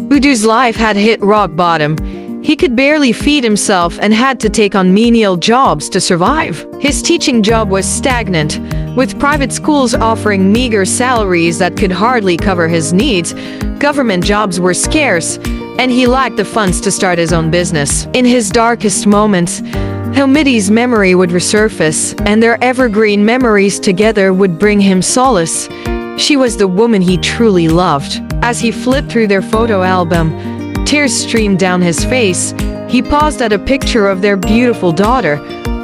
Udu's life had hit rock bottom. He could barely feed himself and had to take on menial jobs to survive. His teaching job was stagnant, with private schools offering meager salaries that could hardly cover his needs. Government jobs were scarce, and he lacked the funds to start his own business. In his darkest moments, Helmidi's memory would resurface, and their evergreen memories together would bring him solace. She was the woman he truly loved. As he flipped through their photo album, tears streamed down his face. He paused at a picture of their beautiful daughter,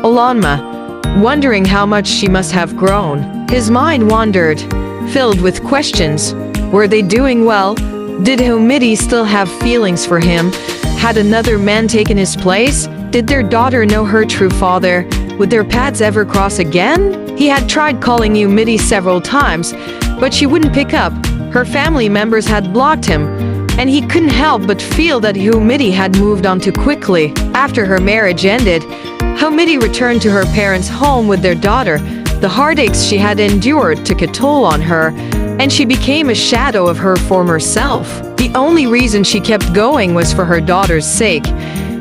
Olanma, wondering how much she must have grown. His mind wandered, filled with questions. Were they doing well? Did Helmidi still have feelings for him? Had another man taken his place? Did their daughter know her true father? Would their paths ever cross again? He had tried calling Helmidi several times, but she wouldn't pick up. Her family members had blocked him, and he couldn't help but feel that Helmidi had moved on too quickly. After her marriage ended, Helmidi returned to her parents' home with their daughter. The heartaches she had endured took a toll on her, and she became a shadow of her former self. The only reason she kept going was for her daughter's sake.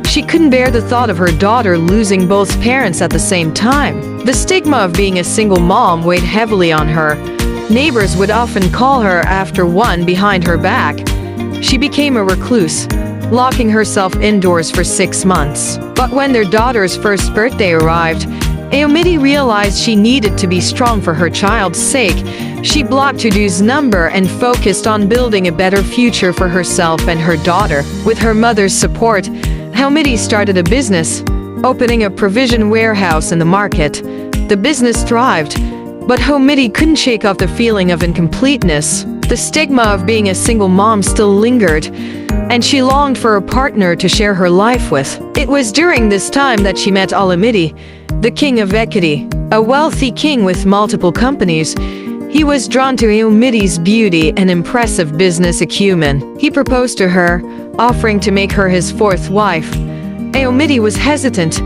She couldn't bear the thought of her daughter losing both parents at the same time. The stigma of being a single mom weighed heavily on her. Neighbors would often call her after one behind her back. She became a recluse, locking herself indoors for 6 months. But when their daughter's first birthday arrived, Helmidi realized she needed to be strong for her child's sake. She blocked Udu's number and focused on building a better future for herself and her daughter. With her mother's support, Helmidi started a business, opening a provision warehouse in the market. The business thrived, but Helmidi couldn't shake off the feeling of incompleteness. The stigma of being a single mom still lingered, and she longed for a partner to share her life with. It was during this time that she met Alamidi, the king of Ekiti, a wealthy king with multiple companies. He was drawn to Helmidi's beauty and impressive business acumen. He proposed to her, offering to make her his fourth wife. Helmidi was hesitant,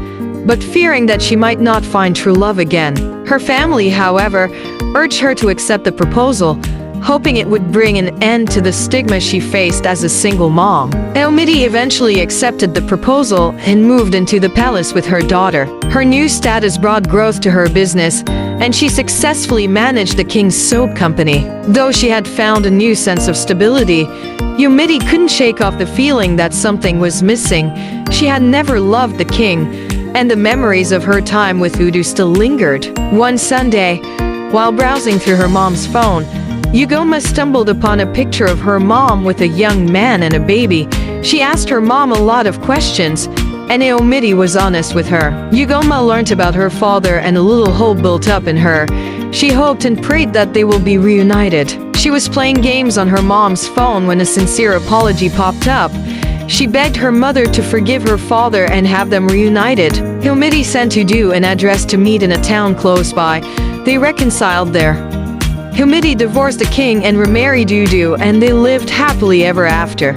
but fearing that she might not find true love again. Her family, however, urged her to accept the proposal, hoping it would bring an end to the stigma she faced as a single mom. Helmidi eventually accepted the proposal and moved into the palace with her daughter. Her new status brought growth to her business, and she successfully managed the king's soap company. Though she had found a new sense of stability, Helmidi couldn't shake off the feeling that something was missing. She had never loved the king, and the memories of her time with Udu still lingered. One Sunday, while browsing through her mom's phone, Ugoma stumbled upon a picture of her mom with a young man and a baby. She asked her mom a lot of questions, and Helmidi was honest with her. Ugoma learned about her father, and a little hope built up in her. She hoped and prayed that they will be reunited. She was playing games on her mom's phone when a sincere apology popped up. She begged her mother to forgive her father and have them reunited. Helmidi sent Udu an address to meet in a town close by. They reconciled there. Helmidi divorced the king and remarried Udu, and they lived happily ever after.